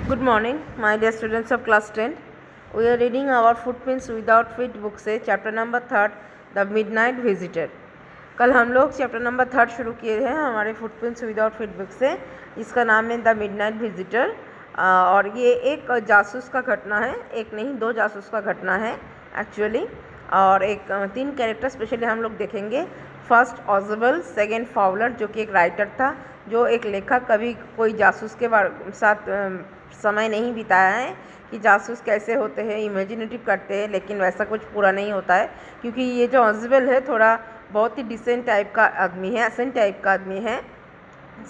Good morning, my dear students of class 10. We are reading our Footprints Without Feet book से chapter number 3 the midnight visitor. कल हम लोग chapter number 3 शुरू किए हैं हमारे फुटप्रिंट्स विदाउट फीट बुक से। इसका नाम है द मिडनाइट विजिटर और ये एक जासूस का घटना है, एक नहीं दो जासूस का घटना है एक्चुअली। और एक 3 कैरेक्टर स्पेशली हम लोग देखेंगे। फर्स्ट ऑजबल, सेकेंड फाउलर जो कि एक राइटर था, जो एक लेखक कभी कोई जासूस के साथ समय नहीं बिताया है कि जासूस कैसे होते हैं, इमेजिनेटिव करते हैं, लेकिन वैसा कुछ पूरा नहीं होता है क्योंकि ये जो ऑजबल है थोड़ा बहुत ही डिसेंट टाइप का आदमी है, एसेंट टाइप का आदमी है,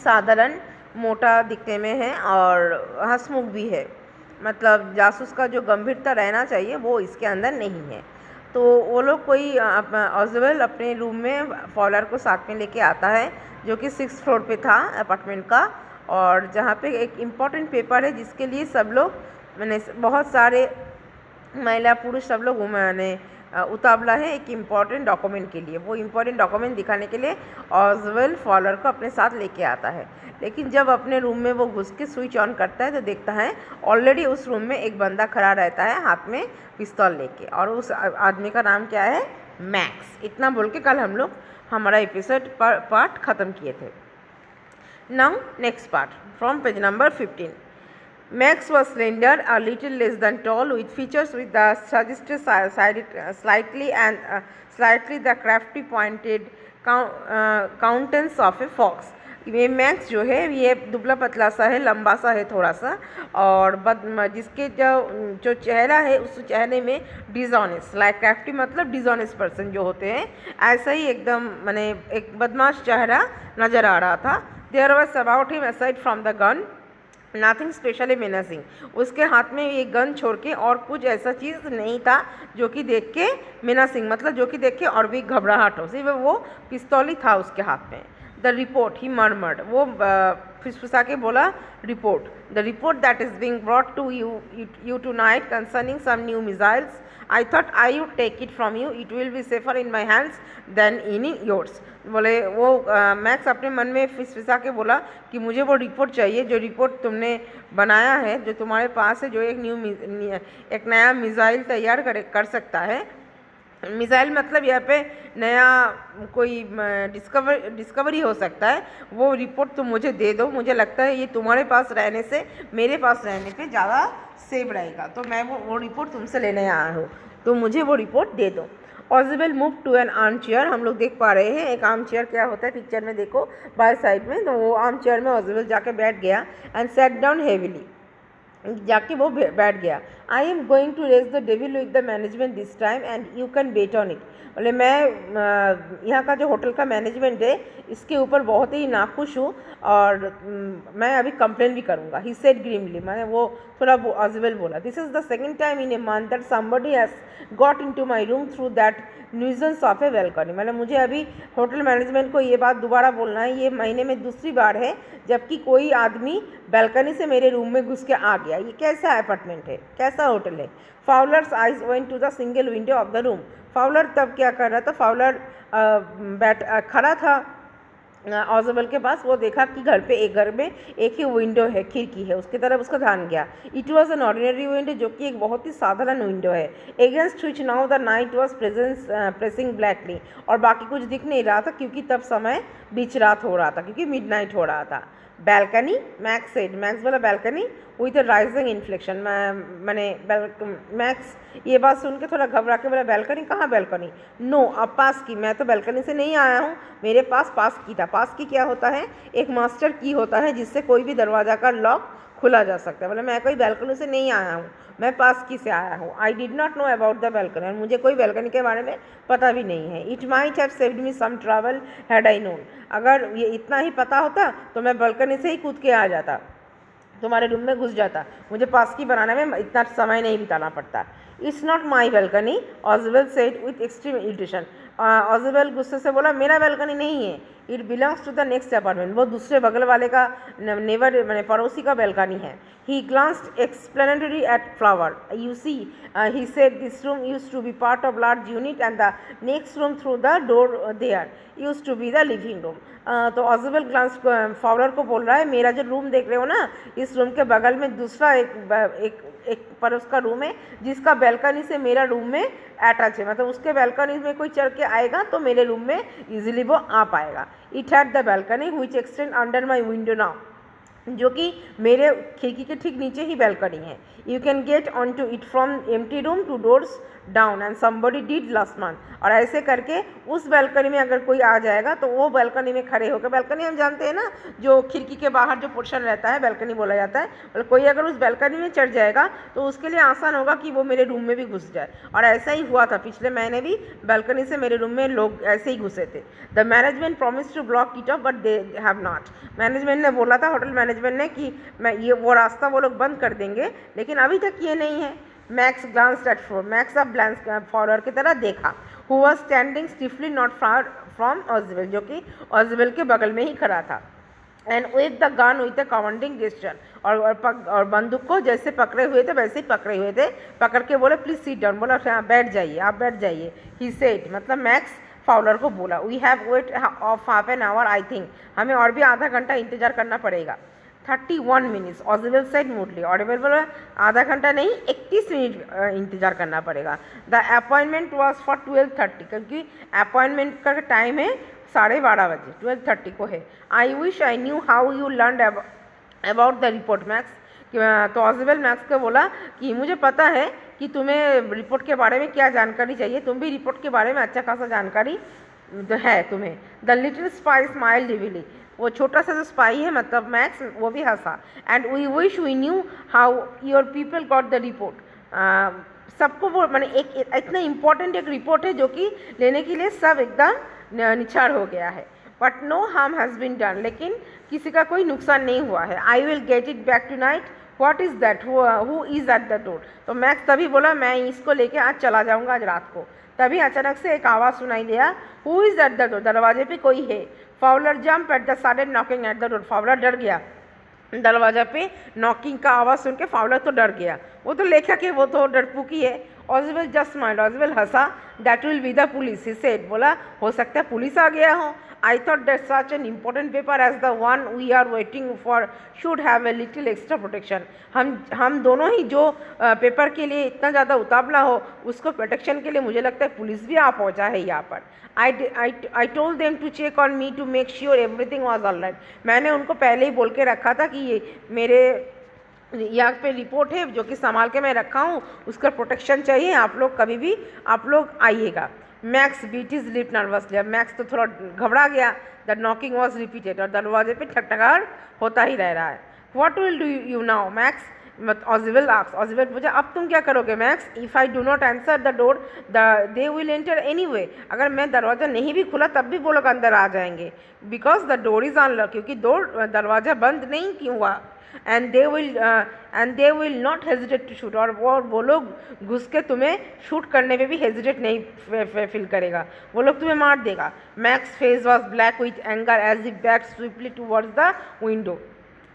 साधारण मोटा दिखने में है और हंसमुख भी है। मतलब जासूस का जो गंभीरता रहना चाहिए वो इसके अंदर नहीं है। तो वो लोग कोई ऑजबल अपने रूम में फॉलर को साथ में लेके आता है जो कि 6th फ्लोर पे था अपार्टमेंट का, और जहाँ पे एक इम्पॉर्टेंट पेपर है जिसके लिए सब लोग मैंने बहुत सारे महिला पुरुष सब लोग मैंने उतावला है एक इम्पॉर्टेंट डॉक्यूमेंट के लिए। वो इम्पॉर्टेंट डॉक्यूमेंट दिखाने के लिए ऑजवेल फॉलर को अपने साथ लेके आता है। लेकिन जब अपने रूम में वो घुस के स्विच ऑन करता है तो देखता है ऑलरेडी उस रूम में एक बंदा खड़ा रहता है हाथ में पिस्तौल लेके, और उस आदमी का नाम क्या है, मैक्स। इतना बोल के कल हम लोग हमारा एपिसोड पार्ट ख़त्म किए थे। Now next part from page number 15. Max was slender, a little less than tall, with features with the suggested slightly the crafty pointed countenance of a fox. ये मैक्स जो है ये दुबला पतला सा है, लंबा सा है थोड़ा सा, और जिसके जो चेहरा है उस चेहरे में डिजॉनेस्ट, लाइक क्राफ्टी मतलब डिजॉनेस्ट पर्सन जो होते हैं, ऐसा ही एकदम माने एक बदमाश चेहरा नज़र आ रहा था। There was about him aside from the gun nothing specially menacing. उसके हाथ में एक गन छोड़ के और कुछ ऐसा चीज़ नहीं था जो कि देख के menacing मतलब जो कि देख के और भी घबराहट हो, सिर्फ वो पिस्तौल ही था उसके हाथ में। The report, he murmured. वो फिसफिसा के बोला report. The report that is being brought to you tonight concerning some new missiles. I thought I would take it from you. It will be safer in my hands than in yours. बोले वो max अपने मन में फिसफिसा के बोला कि मुझे वो रिपोर्ट चाहिए जो रिपोर्ट तुमने बनाया है, जो तुम्हारे पास है, जो एक नया मिसाइल तैयार कर सकता है। मिसाइल मतलब यहाँ पे नया कोई डिस्कवरी हो सकता है, वो रिपोर्ट तुम मुझे दे दो। मुझे लगता है ये तुम्हारे पास रहने से मेरे पास रहने पे ज़्यादा सेफ रहेगा, तो मैं वो रिपोर्ट तुमसे लेने आया हूँ, तो मुझे वो रिपोर्ट दे दो। Ausable move to an armchair. हम लोग देख पा रहे हैं एक आर्म चेयर क्या होता है पिक्चर में, देखो बाय साइड में, तो वो आर्म चेयर में ऑजबल जाके बैठ गया एंड सेट डाउन हेविली, जाके वो बैठ गया। I am going to raise the devil with the management this time and you can bet on it. बोले मैं यहाँ का जो होटल का मैनेजमेंट है इसके ऊपर बहुत ही नाखुश हूँ और मैं अभी कंप्लेन भी करूँगा। ही सेड ग्रीमली, मैंने वो थोड़ा ऑजबल बोला। This is the second time in a month that somebody has got into my room through that nuisance of a balcony. मतलब मुझे अभी होटल मैनेजमेंट को ये बात दोबारा बोलना है, ये महीने में दूसरी बार है जबकि कोई आदमी बैल्कनी से मेरे रूम में घुस के आ गया। ये कैसा अपार्टमेंट है, कैसा होटल है। Fowler's eyes went to the single window of the room. Fowler तब क्या कर रहा था, फाउलर खड़ा था ऑजबल के पास। वो देखा कि घर में एक ही विंडो है, खिड़की है, उसकी तरफ उसका ध्यान गया। It was an ordinary window, जो कि एक बहुत ही साधारण विंडो है। Against which now the night was pressing blackly, और बाकी कुछ दिख नहीं रहा था क्योंकि तब समय बीच रात हो रहा था, क्योंकि मिडनाइट हो रहा था। बैल्कनी, मैक्स सेड, मैक्स बोला balcony with a rising inflection. मैंने मैक्स ये बात सुन के थोड़ा घबरा के बोला बैल्कनी, कहाँ बैल्कनी? नो, अब पास की, मैं तो बैल्कनी से नहीं आया हूँ, मेरे पास पास की था। पास की क्या होता है, एक मास्टर की होता है जिससे कोई भी दरवाज़ा का लॉक खुला जा सकता है। बोले मैं कोई बैल्कनी से नहीं आया हूँ, मैं पास की से आया हूँ। I did not know about the balcony, और मुझे कोई बैल्कनी के बारे में पता भी नहीं है। It might have saved me some travel had I known. अगर ये इतना ही पता होता तो मैं बैल्कनी से ही कूद के आ जाता, तुम्हारे रूम में घुस जाता, मुझे पास की बनाने में इतना समय नहीं बिताना पड़ता। It's not my balcony, Ausable said with extreme irritation. Ausable गुस्से से बोला मेरा बैल्कनी नहीं है, it belongs to the next apartment, वो दूसरे बगल वाले का नेबर मैंने पड़ोसी का बैल्कनी है। He glanced explanatory at flower, you see he said this room used to be part of large unit and the next room through the door there used to be the living room. तो Ausable glance Fowler को बोल रहा है मेरा जो room देख रहे हो ना, इस रूम के बगल में दूसरा एक पड़ोस का रूम है जिसका बैल्कनी से मेरा रूम में अटैच है, मतलब उसके बैल्कनी में कोई चढ़ के आएगा तो मेरे रूम में इजीली वो आ पाएगा। It had the balcony which extend under my window now, जो कि मेरे खिड़की के ठीक नीचे ही बैल्कनी है। You can get on to it from empty room two doors down and somebody did last month, और ऐसे करके उस बैल्कनी में अगर कोई आ जाएगा तो वो बैल्कनी में खड़े होकर, बैल्कनी हम जानते हैं ना जो खिड़की के बाहर जो पोर्शन रहता है बैल्कनी बोला जाता है, मतलब कोई अगर उस बैल्कनी में चढ़ जाएगा तो उसके लिए आसान होगा कि वो मेरे रूम में भी घुस जाए, और ऐसा ही हुआ था पिछले महीने भी बैल्कनी से मेरे रूम में लोग ऐसे ही घुसे थे। The management promise to block it off but they have not, management ने बोला था, होटल मैनेजमेंट ने कि मैं ये वो रास्ता वो लोग बंद कर देंगे, लेकिन अभी तक ये नहीं है। Max glanced at floor, Max अब फॉलोअर की तरह देखा, who was standing stiffly not far from Ausable, जो कि ऑजवेल के बगल में ही खड़ा था। And with the gun with the commanding gesture, और बंदूक को जैसे पकड़े हुए थे वैसे ही पकड़े हुए थे, पकड़ के बोले प्लीज सीट डाउन, बोला बैठ जाइए, आप बैठ जाइए। ही सेड, मतलब मैक्स फाउलर को बोला, we have wait of half an hour, I think हमें और भी आधा घंटा इंतजार करना पड़ेगा। 31 minutes, Ausable said moodily, Ausable बोला आधा घंटा नहीं 31 मिनट इंतजार करना पड़ेगा। द अपॉइंटमेंट वॉज फॉर 12:30, क्योंकि अपॉइंटमेंट का टाइम है 12:30 बजे, 12:30 को है। I wish I knew how you learn about the report max, तो ऑजवेल मैक्स को बोला कि मुझे पता है कि तुम्हें रिपोर्ट के बारे में क्या जानकारी चाहिए, तुम भी रिपोर्ट के बारे में अच्छा खासा जानकारी है तुम्हें। द लिटिल स्पाई स्माइल डिविली, वो छोटा सा जो स्पाई है मतलब मैक्स, वो भी हंसा। And we wish we knew how your people got the report, सबको वो मैंने एक इतना इम्पोर्टेंट एक रिपोर्ट है जो कि लेने के लिए सब एकदम निछाड़ हो गया है। But no harm has been done, लेकिन किसी का कोई नुकसान नहीं हुआ है। I will get it back tonight, what is that, who is at the door, तो मैक्स तभी बोला मैं इसको लेके आज चला जाऊँगा आज रात को। तभी अचानक से एक आवाज़ सुनाई दिया, who is at the door, दरवाजे पे कोई है। Fowler jump at the sudden knocking at the door, Fowler डर गया, दरवाजा पे नॉकिंग का आवाज़ सुन के फाउलर तो डर गया, वो तो लेखक है, वो तो डरपूकी है। ऑजवेल जस्ट स्माइल्ड, ऑजवेल हंसा। That will be the police, he said, बोला हो सकता है पुलिस आ गया हो। I thought that such an important paper as the one we are waiting for should have a little extra protection. हम दोनों ही जो पेपर के लिए इतना ज़्यादा उतावला हो उसको प्रोटेक्शन के लिए मुझे लगता है पुलिस भी आ पहुँचा है यहाँ पर। I told them to check on me to make sure everything was all right. मैंने उनको पहले ही बोल के रखा था कि ये मेरे यहाँ पे रिपोर्ट है जो कि संभाल के मैं रखा हूँ, उसका प्रोटेक्शन चाहिए, आप लोग कभी भी आप लोग आइएगा। Max bit his lip nervously, अब मैक्स तो थोड़ा घबरा गया। द नॉकिंग वॉज रिपीटेड, और दरवाजे पे ठकठकाहट होता ही रह रहा है। What will do you now Max, Ausable asked, Ausable पूछा अब तुम क्या करोगे Max. If I do not answer the door they will enter anyway, अगर मैं दरवाज़ा नहीं भी खुला तब भी वो लोग अंदर आ जाएंगे। Because the door is unlock, क्योंकि दरवाज़ा बंद नहीं क्यों हुआ। And they will not hesitate to shoot, और वो लोग घुस के तुम्हें शूट करने में भी हेजिटेट नहीं फील करेगा, वो लोग तुम्हें मार देगा। Max face was black with anger as he back swiftly towards the window,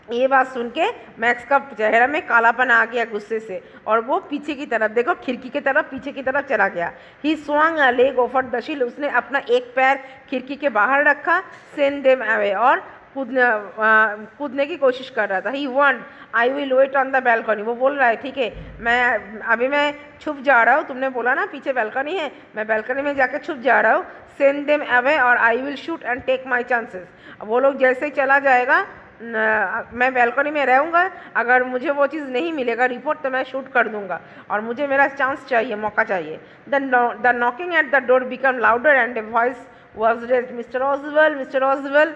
ये बात सुन के मैक्स का चेहरा में कालापन आ गया गुस्से से, और वो पीछे की तरफ देखो खिड़की की तरफ पीछे की तरफ चला गया। He swung a leg over the shield, उसने अपना एक पैर खिड़की के बाहर रखा। सेंड देम अवे, और कूदने की कोशिश कर रहा था। He want I will wait on the balcony, वो बोल रहा है ठीक है मैं छुप जा रहा हूँ, तुमने बोला ना पीछे बैल्कनी है, मैं बैल्कनी में जाकर छुप जा रहा हूँ। सेंड देम अवे और I will shoot and take my chances, वो लोग जैसे ही चला जाएगा मैं बैल्कनी में रहूँगा, अगर मुझे वो चीज़ नहीं मिलेगा रिपोर्ट तो मैं शूट कर दूँगा, और मुझे मेरा चांस चाहिए, मौका चाहिए। The knocking at the door become louder and a voice was raised, mister Ausable, mister Ausable.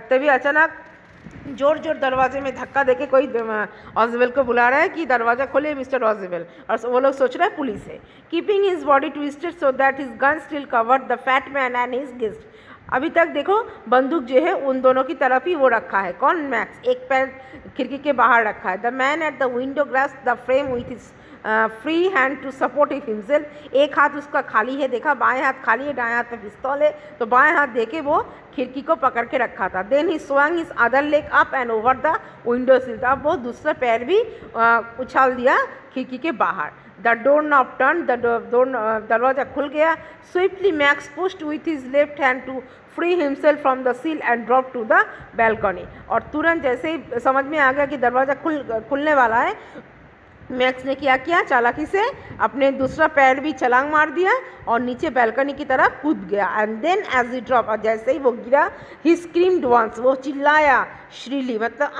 तभी अचानक जोर जोर दरवाजे में धक्का देके कोई ऑजवेल को बुला रहा है कि दरवाज़ा खोले मिस्टर ऑजवेल, और वो लोग सोच रहे हैं पुलिस है। Keeping his body twisted so that his gun still covered the fat man and his guest, अभी तक देखो बंदूक जो है उन दोनों की तरफ ही वो रखा है। कौन? मैक्स, एक पैर खिड़की के बाहर रखा है। The man at the window grasped the frame with his free hand to support himself. एक हाथ उसका खाली है, देखा बाएं हाथ खाली है, दाएं हाथ में पिस्तौल है, तो बाएं हाथ देके वो खिड़की को पकड़ के रखा था। Then he swung his other leg up and over the window sill. अब वो दूसरा पैर भी उछाल दिया खिड़की के बाहर। द डोर नॉब टर्न, दरवाजा खुल गया। Swiftly Max pushed with his left hand to free himself from the sill and drop to the balcony. और तुरंत जैसे ही समझ में आ गया कि दरवाज़ा खुलने वाला है, मैक्स ने क्या किया, चालाकी से अपने दूसरा पैर भी छलांग मार दिया और नीचे बैल्कनी की तरफ कूद गया। And then as he drop, और जैसे ही वो गिरा, ही स्क्रीम्ड वंस, वो चिल्लाया श्रीली, मतलब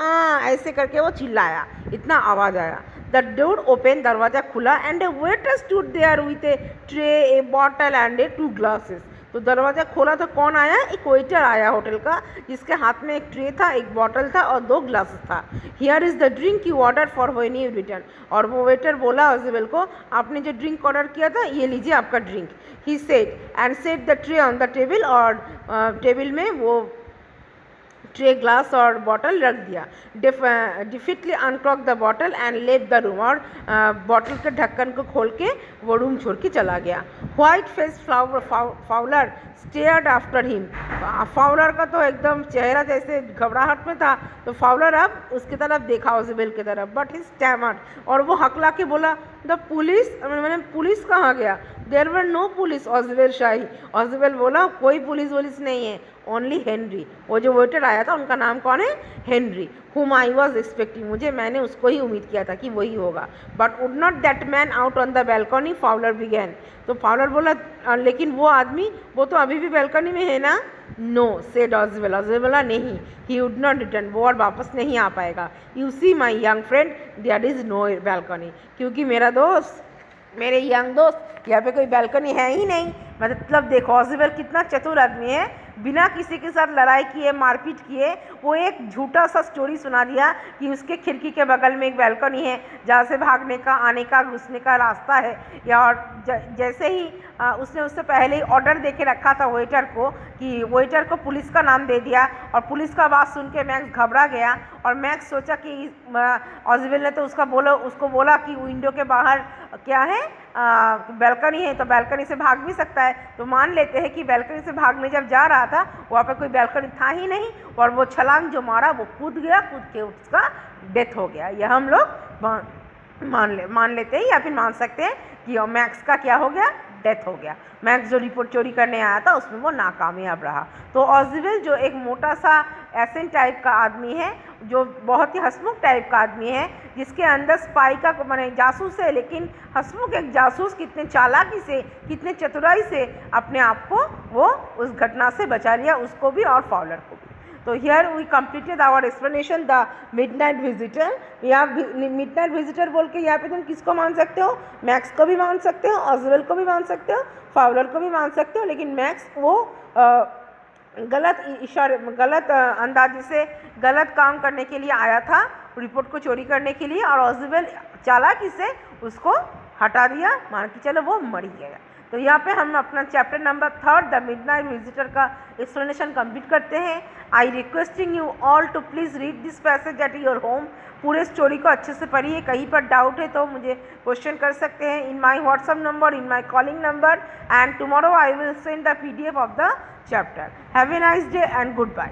ऐसे करके वो चिल्लाया, इतना आवाज़ आया। द डोर ओपन, दरवाज़ा खुला, and a waiter stood there with a tray, a bottle and a 2 glasses. तो दरवाज़ा खोला तो कौन आया, एक वेटर आया होटल का, जिसके हाथ में एक ट्रे था, एक बॉटल था और 2 ग्लासेस था। Here is the drink you order for when you return. और वो वेटर बोला ऑज़वेल को, आपने जो ड्रिंक ऑर्डर किया था, ये लीजिए आपका drink. He said and set the tray on the table, और टेबल में वो ट्रे, ग्लास और बॉटल रख दिया। डिफिटली अनक्रॉक द बॉटल एंड लेव द रूम, और बॉटल के ढक्कन को खोल के वो रूम छोड़ के चला गया। White face Fowler stared after him. Fowler का तो एकदम चेहरा जैसे घबराहट में था, तो फाउलर अब उसकी तरफ देखा, ऑज़वेल की तरफ, बट ही स्टैमर्ड, और वो हकला के बोला, द पुलिस, मैंने पुलिस कहाँ गया? देयर वर नो पुलिस, ऑज़वेल शाही। ऑज़वेल बोला, कोई पुलिस वुलिस नहीं है, ओनली हेनरी। वो जो वेटर आया था उनका नाम कौन है? Henry. whom I was expecting, मैंने उसको ही उम्मीद किया था कि वही होगा। But would not that man out on the balcony, Fowler began. तो फाउलर बोला, लेकिन वो आदमी, वो तो अभी भी बैल्कनी में है ना? No, said ऑज़वेल। ऑज़वेल बोला, नहीं, ही वुड नॉट रिटर्न, वो और वापस नहीं आ पाएगा। You see my young friend, there is no balcony, क्योंकि मेरा दोस्त, मेरे यंग दोस्त, यहाँ पे कोई बैल्कनी है ही नहीं। मतलब देखो ऑज़वेल कितना चतुर आदमी है, बिना किसी के साथ लड़ाई किए, मारपीट किए, वो एक झूठा सा स्टोरी सुना दिया कि उसके खिड़की के बगल में एक बैल्कनी है जहाँ से भागने का, आने का, घुसने का रास्ता है। या और जैसे ही उसने उससे पहले ही ऑर्डर दे के रखा था वेटर को, कि वेटर को पुलिस का नाम दे दिया, और पुलिस का बात सुन के मैक्स घबरा गया। और मैक्स सोचा कि ऑज़वेल ने तो उसको बोला कि विंडो के बाहर क्या है, बैल्कनी है, तो बैल्कनी से भाग भी सकता है। तो मान लेते हैं कि बैल्कनी से भागने जब जा रहा था, वहाँ पे कोई बैल्कनी था ही नहीं, और वो छलांग जो मारा वो कूद गया, कूद के उसका डेथ हो गया। यह हम लोग मान लेते हैं, या फिर मान सकते हैं कि मैक्स का क्या हो गया, डेथ हो गया। मैक्स जो रिपोर्ट चोरी करने आया था उसमें वो नाकामयाब रहा। तो ऑज़वेल जो एक मोटा सा एसेंट टाइप का आदमी है, जो बहुत ही हंसमुख टाइप का आदमी है, जिसके अंदर स्पाई का माने जासूस है, लेकिन हंसमुख एक जासूस कितने चालाकी से, कितने चतुराई से अपने आप को वो उस घटना से बचा लिया, उसको भी और फाउलर को भी। तो here we completed our explanation the midnight visitor. यहाँ मिडनाइट विजिटर बोल के यहाँ पे तुम किसको मान सकते हो? मैक्स को भी मान सकते हो, ऑज़वेल को भी मान सकते हो, फाउलर को भी मान सकते हो, लेकिन मैक्स वो गलत अंदाजे से गलत काम करने के लिए आया था, रिपोर्ट को चोरी करने के लिए, और ऑज़वेल चालाकी से उसको हटा दिया, मान के चलो वो मर ही गया। तो यहाँ पे हम अपना chapter number 3 the midnight visitor का एक्सप्लेनेशन कंप्लीट करते हैं। I requesting you all to please read this passage at your home. पूरे स्टोरी को अच्छे से पढ़िए, कहीं पर डाउट है तो मुझे क्वेश्चन कर सकते हैं in my WhatsApp number, in my calling number, and tomorrow I will send the PDF of the chapter. Have a nice day and good bye.